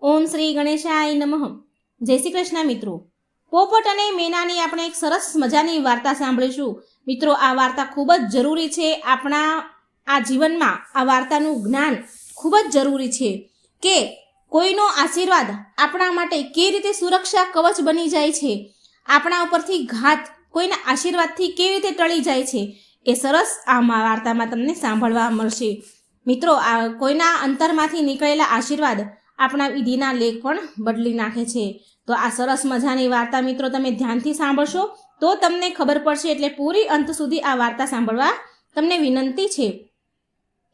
ઓમ શ્રી ગણેશાય નમઃ. જય શ્રી કૃષ્ણ મિત્રો. પોપટ અને મેનાની આપણે એક સરસ મજાની વાર્તા સાંભળીશું. મિત્રો, આ વાર્તા ખૂબ જ જરૂરી છે. આપણા આ જીવનમાં આ વાર્તાનું જ્ઞાન ખૂબ જ જરૂરી છે કે કોઈનો આશીર્વાદ આપણા માટે કેવી રીતે સુરક્ષા કવચ બની જાય છે, આપણા ઉપરથી ઘાત કોઈના આશીર્વાદથી કેવી રીતે ટળી જાય છે, એ સરસ આ વાર્તામાં તમને સાંભળવા મળશે. મિત્રો, આ કોઈના અંતરમાંથી નીકળેલા આશીર્વાદ આપણા વિધિના લેખ પણ બદલી નાખે છે. તો આ સરસ મજાની વાર્તા મિત્રો તમે ધ્યાનથી સાંભળશો તો તમને ખબર પડશે. એટલે પૂરી અંત સુધી આ વાર્તા સાંભળવા તમને વિનંતી છે.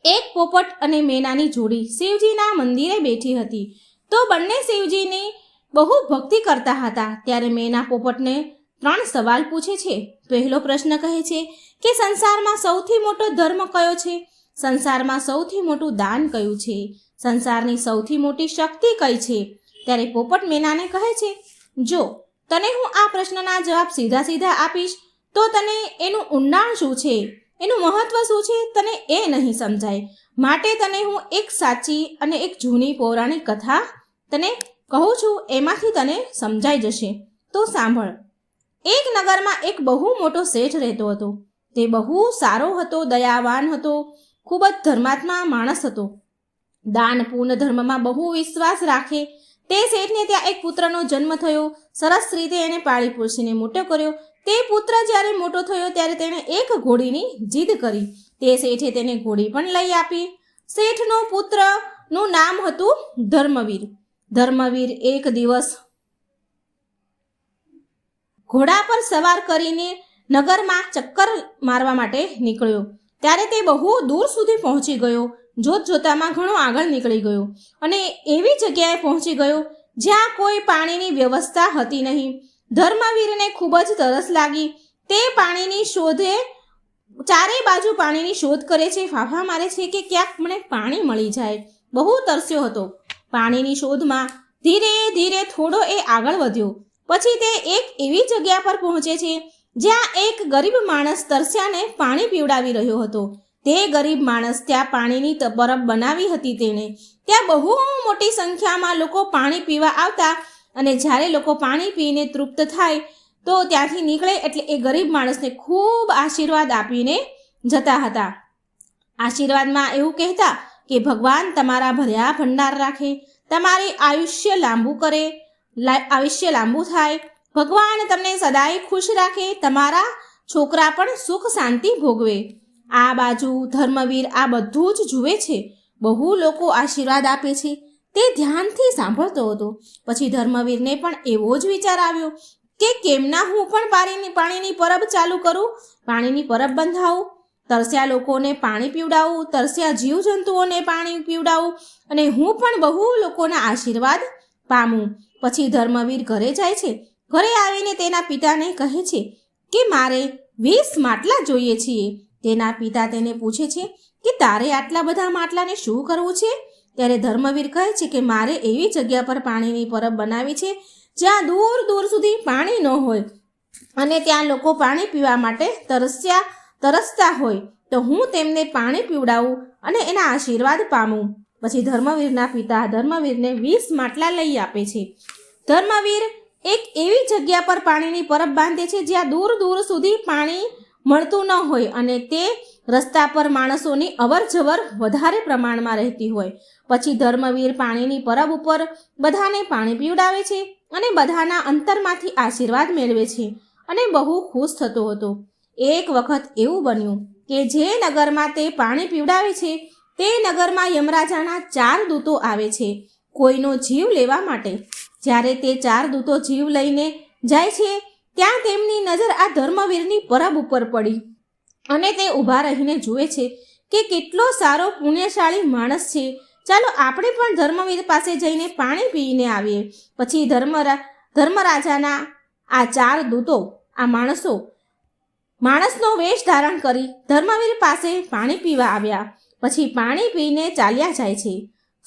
એક પોપટ અને મેનાની જોડી શિવજીના મંદિરે બેઠી હતી. તો બંને શિવજીની બહુ ભક્તિ કરતા હતા. ત્યારે મેના પોપટને 3 સવાલ પૂછે છે. પહેલો પ્રશ્ન કહે છે કે સંસારમાં સૌથી મોટો ધર્મ કયો છે? સંસારમાં સૌથી મોટું દાન કયું છે? સંસારની સૌથી મોટી શક્તિ કઈ છે? ત્યારે પોપટ મેનાને કહે છે, જો તને હું આ પ્રશ્નના જવાબ સીધા સીધા આપીશ તો તને એનું ઊંડાણ શું છે, એનું મહત્વ શું છે, તને એ નહીં સમજાય. માટે તને હું એક સાચી અને એક જૂની પૌરાણિક કથા તને કહું છું, એમાંથી તને સમજાઈ જશે. તો સાંભળ. એક નગરમાં એક બહુ મોટો શેઠ રહેતો હતો. તે બહુ સારો હતો, દયાવાન હતો, ખૂબ જ ધર્માત્મા માણસ હતો. દાન પૂર્ણ ધર્મમાં બહુ વિશ્વાસ રાખે. તે શેઠને ત્યાં એક પુત્રનો જન્મ થયો. સરસ રીતે એને પાળી પોષીને મોટો કર્યો. તે પુત્ર જ્યારે મોટો થયો ત્યારે તેણે એક ઘોડીની જીદ કરી. તે શેઠે તેને ઘોડી પણ લઈ આપી. શેઠનો પુત્રનું નામ હતું ધર્મવીર. ધર્મવીર એક દિવસ ઘોડા પર સવાર કરીને નગરમાં ચક્કર મારવા માટે નીકળ્યો. ત્યારે તે બહુ દૂર સુધી પહોંચી ગયો. જોત જોતામાં ઘણો આગળ નીકળી ગયો અને એવી જગ્યાએ પહોંચી ગયો જ્યાં કોઈ પાણીની વ્યવસ્થા હતી નહીં. ધર્મવીરને ખૂબ જ તરસ લાગી. તે પાણીની શોધે ચારે બાજુ પાણીની શોધ કરે છે, ફાફા મારે છે કે ક્યાંક મને પાણી મળી જાય. બહુ તરસ્યો હતો. પાણીની શોધમાં ધીરે ધીરે થોડો એ આગળ વધ્યો. પછી તે એક એવી જગ્યા પર પહોંચે છે જ્યાં એક ગરીબ માણસ તરસ્યાને પાણી પીવડાવી રહ્યો હતો. તે ગરીબ માણસ ત્યાં પાણીની પરબ બનાવી હતી. તેણે ત્યાં બહુ મોટી સંખ્યામાં લોકો પાણી પીવા આવતા અને જ્યારે લોકો પાણી પીને તૃપ્ત થાય તો ત્યાંથી નીકળે એટલે એ ગરીબ માણસને ખૂબ આશીર્વાદ આપીને જતા હતા. આશીર્વાદમાં એવું કહેતા કે ભગવાન તમારા ભર્યા ભંડાર રાખે, તમારી આયુષ્ય લાંબુ કરે, આયુષ્ય લાંબુ થાય, ભગવાન તમને સદાય ખુશ રાખે, તમારા છોકરા પણ સુખ શાંતિ ભોગવે. આ બાજુ ધર્મવીર આ બધું જ જુએ છે. બહુ લોકો આશીર્વાદ આપે છે. તે ધ્યાનથી સાંભળતો હતો. પછી ધર્મવીરને પણ એવો જ વિચાર આવ્યો કે કેમ ના હું પણ પાણીની પરબ ચાલુ કરું, પાણીની પરબ બંધાવું, તરસ્યા લોકોને પાણી પીવડાવું, તરસ્યા જીવજંતુઓને પાણી પીવડાવું અને હું પણ બહુ લોકોના આશીર્વાદ પામું. પછી ધર્મવીર ઘરે જાય છે. ઘરે આવીને તેના પિતાને કહે છે કે મારે 20 માટલા જોઈએ છીએ. તેના પિતા તેને પૂછે છે કે તારે આટલા બધા માટલાને શું કરવું છે? ત્યારે ધર્મવીર કહે છે કે મારે એવી જગ્યા પર પાણીની પરબ બનાવી છે જ્યાં દૂર દૂર સુધી પાણી ન હોય અને ત્યાં લોકો પાણી પીવા માટે તરસતા હોય, તો હું તેમને પાણી પીવડાવું અને એના આશીર્વાદ પામું. પછી ધર્મવીરના પિતા ધર્મવીરને 20 માટલા લઈ આપે છે. ધર્મવીર એક એવી જગ્યા પર પાણીની પરબ બાંધે છે જ્યાં દૂર દૂર સુધી પાણી મળતું ન હોય અને તે રસ્તા પર માણસોની અવર જવર વધારે પ્રમાણમાં રહેતી હોય. પછી ધર્મવીર પાણીની પરબ ઉપર બધાને પાણી પીવડાવે છે અને બધાના અંતરમાંથી આશીર્વાદ મેળવે છે અને બહુ ખુશ થતો હતો. એક વખત એવું બન્યું કે જે નગરમાં તે પાણી પીવડાવે છે તે નગરમાં યમરાજાના 4 દૂતો આવે છે કોઈનો જીવ લેવા માટે. જ્યારે તે 4 દૂતો જીવ લઈને જાય છે ત્યાં તેમની નજર આ ધર્મવીરની પરબ ઉપર પડી અને તે ઊભા રહીને જુએ છે કે કેટલો સારો પુણ્યશાળી માણસ છે. ચાલો આપણે પણ ધર્મવીર પાસે જઈને પાણી પીને આવીએ. પછી ધર્મરાજાના આ 4 દૂતો આ માણસનો વેશ ધારણ કરી ધર્મવીર પાસે પાણી પીવા આવ્યા. પછી પાણી પીને ચાલ્યા જાય છે.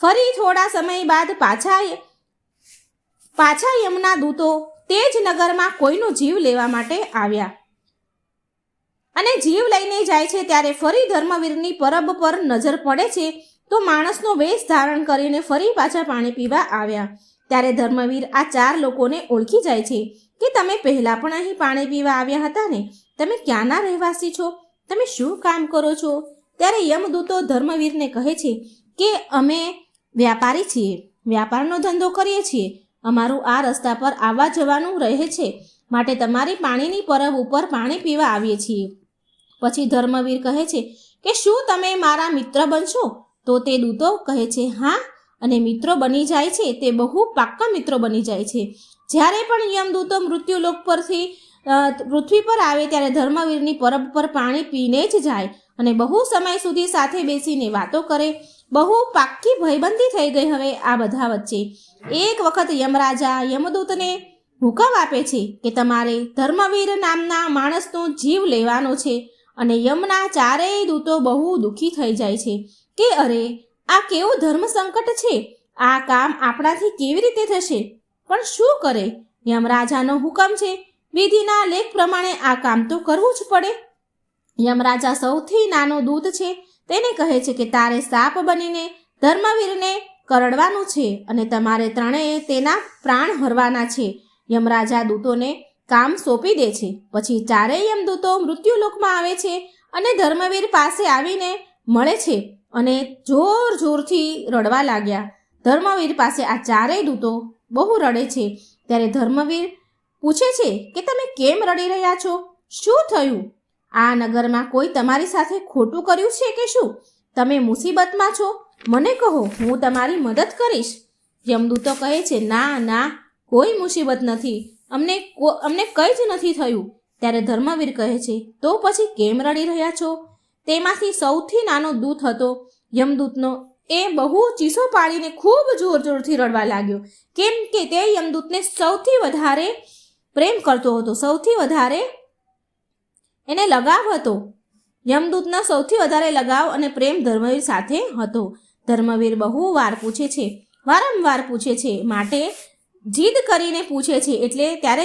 ફરી થોડા સમય બાદ પાછા યમના દૂતો તે જ નગરમાં કોઈનો જીવ લેવા માટે આવ્યા અને જીવ લઈને જાય છે. ત્યારે ફરી ધર્મવીરની પરબ પર નજર પડે છે તો માણસનો વેશ ધારણ કરીને ફરી પાછા પાણી પીવા આવ્યા. ત્યારે ધર્મવીર આ 4 લોકોને ઓળખી જાય છે કે તમે પહેલાં પણ અહીં પાણી પીવા આવ્યા હતા ને? તમે ક્યાંના રહેવાસી છો? તમે શું કામ કરો છો? ત્યારે યમદૂતો ધર્મવીરને કહે છે કે અમે વ્યાપારી છીએ, વ્યાપારનો ધંધો કરીએ છીએ, અમારું આ રસ્તા પર આવવા જવાનું રહે છે, માટે તમારી પાણીની પરબ ઉપર પાણી પીવા આવીએ છીએ. પછી ધર્મવીર કહે છે કે શું તમે મારા મિત્ર બનશો? તો તે દૂતો કહે છે હા, અને મિત્રો બની જાય છે તે બહુ પાક્કા મિત્રો બની જાય છે. જ્યારે પણ યમદૂતો મૃત્યુલોક પરથી પૃથ્વી પર આવે ત્યારે ધર્મવીરની પરબ પર પાણી પીને જ જાય અને બહુ સમય સુધી સાથે બેસીને વાતો કરે. બહુ પાક્કી ભયબંધી થઈ ગઈ. હવે આ બધા વચ્ચે એક વખત યમરાજા યમદૂતને હુકમ આપે છે કે તમારે ધર્મવીર નામના માણસનો જીવ લેવાનો છે. અને યમના 4 દૂતો બહુ દુઃખી થઈ જાય છે કે અરે, આ કેવું ધર્મ સંકટ છે, આ કામ આપણાથી કેવી રીતે થશે? પણ શું કરે? યમરાજાનો હુકમ છે, વિધિના લેખ પ્રમાણે આ કામ તો કરવું જ પડે. યમરાજા સૌથી નાનો દૂત છે, તેને કહે છે કે તારે સાપ બનીને ધર્મવીરને કરડવાનું છે અને તમારે 3એ તેના પ્રાણ હરવાના છે. યમરાજા દૂતોને કામ સોંપી દે છે. પછી 4 યમદૂતો મૃત્યુલોકમાં આવે છે અને ધર્મવીર પાસે આવીને મળે છે અને જોર જોરથી રડવા લાગ્યા. ધર્મવીર પાસે આ 4 દૂતો બહુ રડે છે. ત્યારે ધર્મવીર પૂછે છે કે તમે કેમ રડી રહ્યા છો? શું થયું? આ નગરમાં કોઈ તમારી સાથે ખોટું કર્યું છે કે શું? તમે મુસીબતમાં છો? મને કહો, હું તમારી મદદ કરીશ. યમદૂતો કહે છે ના ના, કોઈ મુસીબત નથી, અમને કંઈ જ નથી થયું. ત્યારે ધર્મવીર કહે છે તો પછી કેમ રડી રહ્યા છો? તેમાંથી સૌથી નાનો દૂત હતો યમદૂતનો, એ બહુ ચીસો પાડીને ખૂબ જોર જોરથી રડવા લાગ્યો, કેમ કે તે યમદૂતને સૌથી વધારે પ્રેમ કરતો હતો, સૌથી વધારે એને લગાવ હતો. યમદૂતનો સૌથી વધારે લગાવ અને પ્રેમ ધર્મવીર સાથે હતો. ધર્મવીર બહુ વાર પૂછે છે, વારંવાર પૂછે છે, માટે જીદ કરીને પૂછે છે. એટલે ત્યારે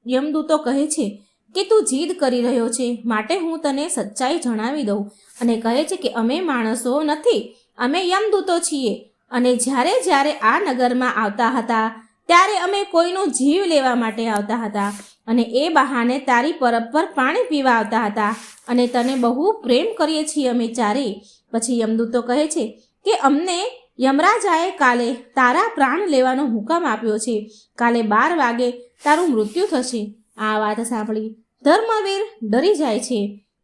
યમદૂતો કહે છે કે તું જીદ કરી રહ્યો છે, માટે હું તને સચ્ચાઈ જણાવી દઉં. અને કહે છે કે અમે માણસો નથી, અમે યમદૂતો છીએ. અને જ્યારે આ નગરમાં આવતા હતા ત્યારે અમે કોઈનો જીવ લેવા માટે આવતા હતા અને એ બહાને તારી પરબ પર પાણી પીવા આવતા હતા અને તને બહુ પ્રેમ કરીએ છીએ અમે 4. પછી યમદૂતો કહે છે કે અમને યમરાજાએ કાલે તારા પ્રાણ લેવાનો હુકમ આપ્યો છે. કાલે 12 વાગે તારું મૃત્યુ થશે. આ વાત સાંભળી ધર્મવીર ડરી જાય છે,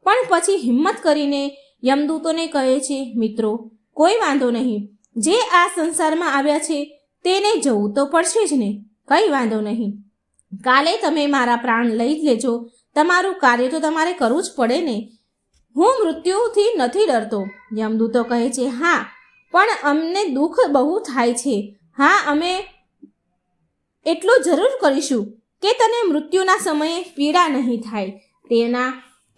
પણ પછી હિંમત કરીને યમદૂતોને કહે છે મિત્રો, કોઈ વાંધો નહીં, જે આ સંસારમાં આવ્યા છે તેને જવું તો પડશે જ ને, કંઈ વાંધો નહીં. કાલે તમે મારા પ્રાણ લઈ જ લેજો, તમારું કાર્ય તો તમારે કરવું જ પડે ને. હું મૃત્યુથી નથી ડરતો. યમદૂતો કહે છે હા, પણ અમને દુઃખ બહુ થાય છે. હા, અમે એટલું જરૂર કરીશું કે તને મૃત્યુના સમયે પીડા નહીં થાય.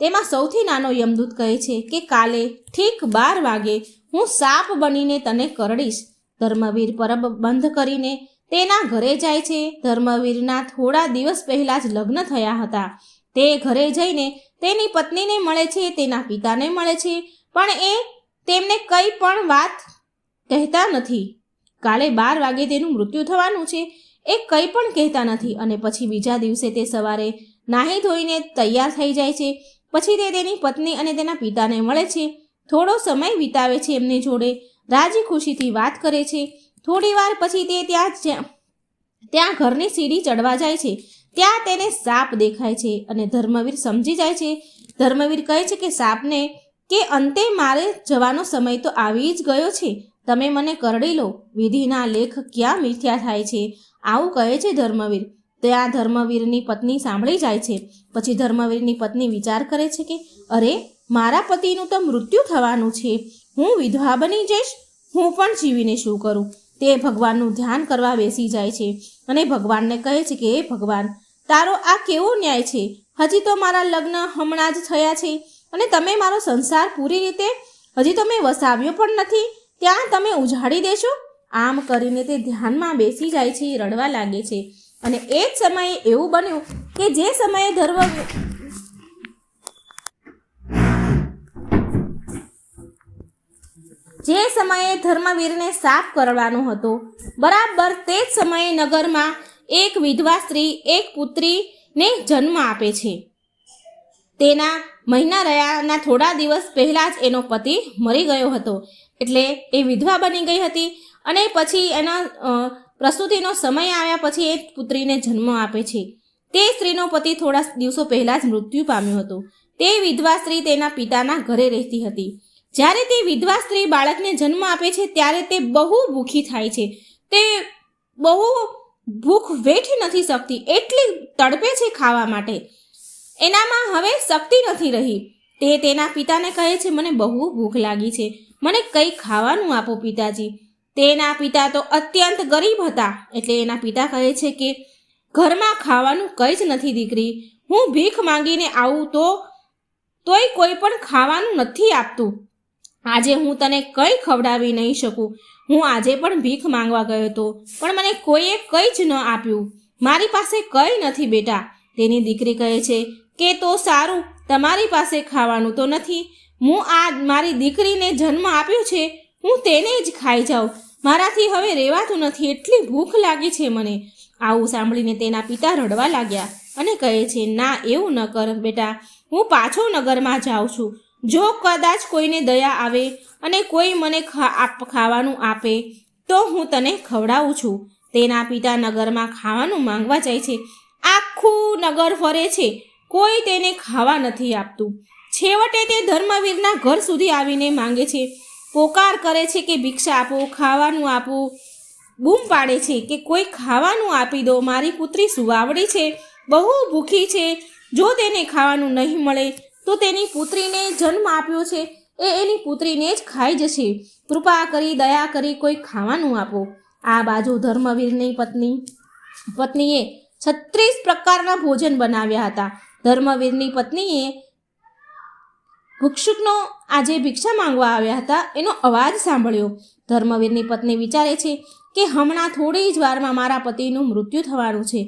તેમાં સૌથી નાનો યમદૂત કહે છે કે કાલે ઠીક 12 વાગે હું સાપ બનીને તને કરડીશ. ધર્મવીર પરબ બંધ કરીને તેના ઘરે જાય છે. ધર્મવીરના થોડા દિવસ પહેલાં જ લગ્ન થયા હતા. તે ઘરે જઈને તેની પત્નીને મળે છે, તેના પિતાને મળે છે, પણ એ તેમને કંઈ પણ વાત કહેતા નથી. કાલે 12 વાગે તેનું મૃત્યુ થવાનું છે એ કંઈ પણ કહેતા નથી. અને પછી બીજા દિવસે તે સવારે નાહી ધોઈને તૈયાર થઈ જાય છે. પછી તે તેની પત્ની અને તેના પિતાને મળે છે, થોડો સમય વિતાવે છે એમની જોડે, રાજી ખુશીથી વાત કરે છે. થોડી વાર પછી તે ત્યાં ઘરની સીડી ચડવા જાય છે. ત્યાં તેને સાપ દેખાય છે અને ધર્મવીર સમજી જાય છે. ધર્મવીર કહે છે કે સાપને કે અંતે મારે જવાનો સમય તો આવી જ ગયો છે, તમે મને કરડી લો, વિધિના લેખ ક્યાં મિથ્યા થાય છે, આવું કહે છે ધર્મવીર. ત્યાં ધર્મવીરની પત્ની સાંભળી જાય છે. પછી ધર્મવીરની પત્ની વિચાર કરે છે કે અરે, મારા પતિનું તો મૃત્યુ થવાનું છે, હું વિધવા બની જઈશ, હું પણ જીવીને શું કરું? તે ભગવાનનું ધ્યાન કરવા બેસી જાય છે અને ભગવાનને કહે છે કે હે ભગવાન, તારો આ કેવો ન્યાય છે? હજી તો મારા લગ્ન હમણાં જ થયા છે અને તમે મારો સંસાર પૂરી રીતે હજી તો મેં વસાવ્યો પણ નથી, ત્યાં તમે ઉજાડી દેશો? આમ કરીને તે ધ્યાનમાં બેસી જાય છે, રડવા લાગે છે. અને એ જ સમયે એવું બન્યું કે જે સમયે જે સમયે ધર્મવીરને સાપ કરવાનો હતો, બરાબર તે જ સમયે નગરમાં એક વિધવા સ્ત્રી એક પુત્રીને જન્મ આપે છે. તેના મહિના રહ્યાના થોડા દિવસ પહેલાં જ એનો પતિ મરી ગયો હતો, એટલે એ વિધવા બની ગઈ હતી. અને પછી એના પ્રસૂતિનો સમય આવ્યા પછી એ પુત્રીને જન્મ આપે છે. તે સ્ત્રીનો પતિ થોડા દિવસો પહેલાં જ મૃત્યુ પામ્યો હતો. તે વિધવા સ્ત્રી તેના પિતાના ઘરે રહેતી હતી. જ્યારે તે વિધવા સ્ત્રી બાળકને જન્મ આપે છે ત્યારે તે બહુ ભૂખી થાય છે. તે બહુ ભૂખ વેઠી નથી શકતી, એટલી તડપે છે ખાવા માટે. એનામાં હવે શક્તિ નથી રહી. તે તેના પિતાને કહે છે, મને બહુ ભૂખ લાગી છે, મને કંઈ ખાવાનું આપો પિતાજી. તેના પિતા તો અત્યંત ગરીબ હતા, એટલે એના પિતા કહે છે કે ઘરમાં ખાવાનું કંઈ જ નથી દીકરી, હું ભીખ માંગીને આવું તોય કોઈ પણ ખાવાનું નથી આપતું. આજે હું તને કંઈ ખવડાવી નહીં શકું. હું આજે પણ ભીખ માંગવા ગયો હતો, પણ મને કોઈએ કંઈ જ ન આપ્યું. મારી પાસે કંઈ નથી બેટા. તેની દીકરી કહે છે કે તો સારું, તમારી પાસે ખાવાનું તો નથી. હું આ મારી દીકરીને જન્મ આપ્યો છે, હું તેને જ ખાઈ જાઉં. મારાથી હવે રહેવાતું નથી, એટલી ભૂખ લાગી છે મને. આવું સાંભળીને તેના પિતા રડવા લાગ્યા અને કહે છે, ના, એવું ન કર બેટા, હું પાછો નગરમાં જાઉં છું. જો કદાચ કોઈને દયા આવે અને કોઈ મને ખાવાનું આપે તો હું તને ખવડાવું છું. તેના પિતા નગરમાં ખાવાનું માંગવા જાય છે. આખું નગર ફરે છે, કોઈ તેને ખાવા નથી આપતું. છેવટે તે ધર્મવીરના ઘર સુધી આવીને માંગે છે, પોકાર કરે છે કે ભિક્ષા આપો, ખાવાનું આપો. બૂમ પાડે છે કે કોઈ ખાવાનું આપી દો, મારી પુત્રી સુવાવડી છે, બહુ ભૂખી છે. જો તેને ખાવાનું નહીં મળે તો તેની પુત્રીને જન્મ આપ્યો છે એ એની પુત્રીને જ ખાઈ જશે. કૃપા કરી, દયા કરી કોઈ ખાવાનું આપો. આ બાજુ ધર્મવીરની પત્નીએ 36 પ્રકારના ભોજન બનાવ્યા હતા. ધર્મવીરની પત્નીએ ભિક્ષુકનો આજે ભિક્ષા માંગવા આવ્યા હતા એનો અવાજ સાંભળ્યો. ધર્મવીરની પત્ની વિચારે છે કે હમણાં થોડી જ વારમાં મારા પતિનું મૃત્યુ થવાનું છે.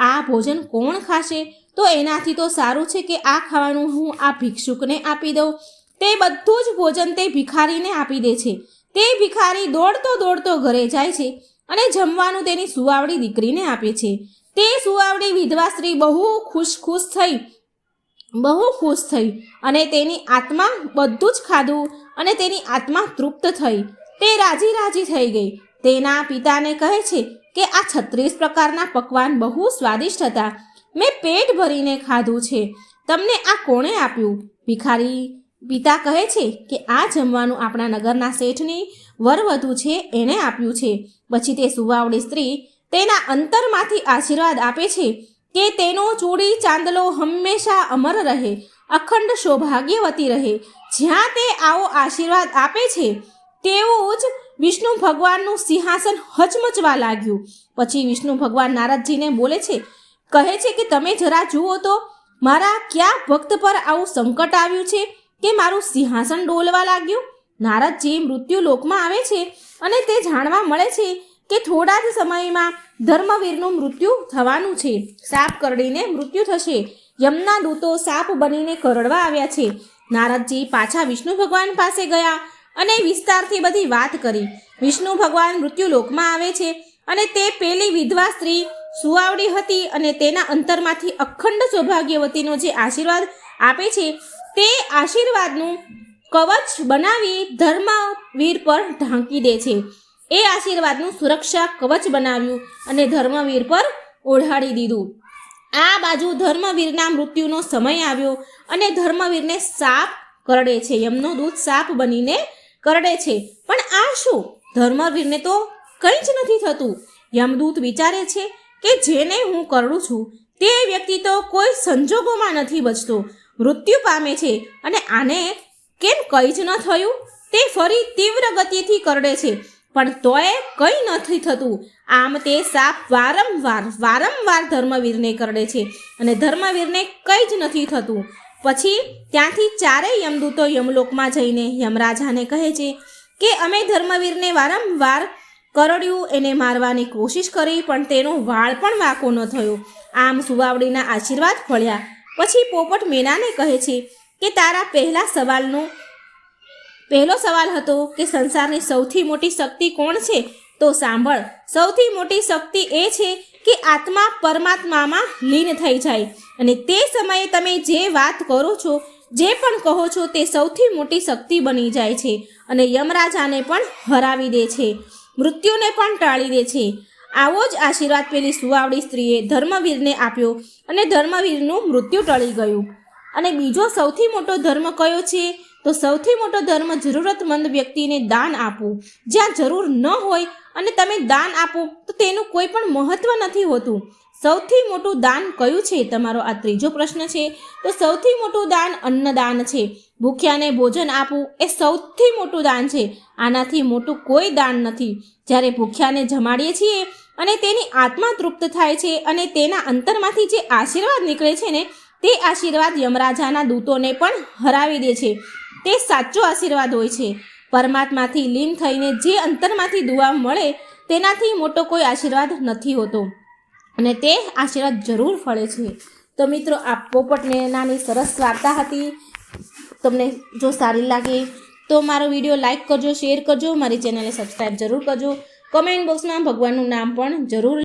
આ ભોજન કોણ ખાશે? તો એનાથી તો સારું છે કે આ ખાવાનું હું આ ભિક્ષુકને આપી દઉં. તે બધું જ ભોજન તે ભિખારીને આપી દે છે. તે ભિખારી દોડતો ઘરે જાય છે અને જમવાનું તેની સુવાવડી દીકરીને આપે છે. તે સુવાવડી વિધવા સ્ત્રી બહુ ખુશ થઈ અને તેની આત્મા બધું જ ખાધું અને તેની આત્મા તૃપ્ત થઈ. તે રાજી થઈ ગઈ. તેના પિતાને કહે છે કે આ 36 પ્રકારના પકવાન બહુ સ્વાદિષ્ટ હતા, મેં પેટ ભરીને ખાધું છે. તમને આ કોણે આપ્યું? ભિખારી પિતા કહે છે કે આ જમવાનું આપણા નગરના શેઠની વરવધુ છે એણે આપ્યું છે. પછી તે સુવાવડી સ્ત્રી તેના અંતરમાંથી આશીર્વાદ આપે છે કે તેનો ચૂડી ચાંદલો હંમેશા અમર રહે, અખંડ સૌભાગ્યવતી રહે. જ્યાં તે આવો આશીર્વાદ આપે છે તેવું જ વિષ્ણુ ભગવાનનું સિંહાસન હચમચવા લાગ્યું. પછી વિષ્ણુ ભગવાન નારદજીને બોલે છે, કહે છે કે તમે જરા જુઓ તો, મારા કયા ભક્ત પર આવું સંકટ આવ્યું છે કે મારું સિંહાસન ડોલવા લાગ્યું. નારદજી મૃત્યુ લોકમાં આવે છે અને તે જાણવા મળે છે કે થોડા જ સમયમાં ધર્મવીરનું મૃત્યુ થવાનું છે. સાપ કરડીને મૃત્યુ થશે. યમના દૂતો સાપ બનીને કરડવા આવ્યા છે. નારદજી પાછા વિષ્ણુ ભગવાન પાસે ગયા અને વિસ્તારથી બધી વાત કરી. વિષ્ણુ ભગવાન મૃત્યુ લોકમાં આવે છે અને તે પેલી વિધવા સ્ત્રી સુવાવડી હતી અને તેના અંતરમાંથી અખંડ સૌભાગ્યવતીનો જે આશીર્વાદ આપે છે તે આશીર્વાદનું કવચ બનાવી ધર્મવીર પર ઢાંકી દે છે. એ આશીર્વાદનું સુરક્ષા કવચ બનાવ્યું અને ધર્મવીર પર ઓઢાડી દીધું. આ બાજુ ધર્મવીરના મૃત્યુનો સમય આવ્યો અને ધર્મવીરને સાપ કરડે છે. યમનો દૂત સાપ બનીને કરડે છે. પણ આ શું? ધર્મવીરને તો કંઈ જ નથી થતું. યમદૂત વિચારે છે કે જેને હું કરડું છું તે વ્યક્તિ તો કોઈ સંજોગોમાં નથી બચતો, મૃત્યુ પામે છે, અને આને કેમ કંઈ જ ન થયું? તે ફરી તીવ્ર ગતિથી કરડે છે પણ તોય કંઈ નથી થતું. આમ તે સાપ વારંવાર ધર્મવીરને કરડે છે અને ધર્મવીરને કંઈ જ નથી થતું. પછી ત્યાંથી ચારેય યમદૂતો યમલોકમાં જઈને યમરાજાને કહે છે કે અમે ધર્મવીરને વારંવાર કરડ્યું, એને મારવાની કોશિશ કરી પણ તેનો વાળ પણ વાંકો ન થયો. આમ સુવાવડીના આશીર્વાદ ફળ્યા. પછી પોપટ મેનાને કહે છે કે તારા પહેલા સવાલનો પહેલો સવાલ હતો કે સંસારની સૌથી મોટી શક્તિ કોણ છે? તો સાંભળ, સૌથી મોટી શક્તિ એ છે કે આત્મા પરમાત્મામાં લીન થઈ જાય અને તે સમયે તમે જે વાત કરો છો, જે પણ કહો છો તે સૌથી મોટી શક્તિ બની જાય છે અને યમરાજાને પણ હરાવી દે છે, મૃત્યુને પણ ટાળી દે છે. આવો જ આશીર્વાદ પેલી સુવાવડી સ્ત્રીએ ધર્મવીરને આપ્યો અને ધર્મવીરનું મૃત્યુ ટળી ગયું. અને બીજો સૌથી મોટો ધર્મ કયો છે? તો સૌથી મોટો ધર્મ જરૂરતમંદ વ્યક્તિને દાન આપવું. જ્યાં જરૂર ન હોય અને તમે દાન આપો તો તેનું કોઈ પણ મહત્વ નથી હોતું. સૌથી મોટું દાન કયું છે? તમારો આ ત્રીજો પ્રશ્ન છે. તો સૌથી મોટું દાન અન્નદાન છે. ભૂખ્યાને ભોજન આપવું એ સૌથી મોટું દાન છે. આનાથી મોટું કોઈ દાન નથી. જ્યારે ભૂખ્યાને જમાડીએ છીએ અને તેની આત્મા તૃપ્ત થાય છે અને તેના અંતરમાંથી જે આશીર્વાદ નીકળે છે ને, તે આશીર્વાદ યમરાજાના દૂતોને પણ હરાવી દે છે. તે સાચો આશીર્વાદ હોય છે. પરમાત્માથી લીન થઈને જે અંતરમાંથી દુઆ મળે તેનાથી મોટો કોઈ આશીર્વાદ નથી હોતો અને તે આશીર્વાદ જરૂર ફળે છે. તો મિત્રો, આ પોપટ મેનાની સરસ વાર્તા હતી. તમને જો સારી લાગે તો મારો વિડીયો લાઈક કરજો, શેર કરજો, મારી ચેનલને સબસ્ક્રાઈબ જરૂર કરજો. કમેન્ટ બોક્સમાં ભગવાનનું નામ પણ જરૂર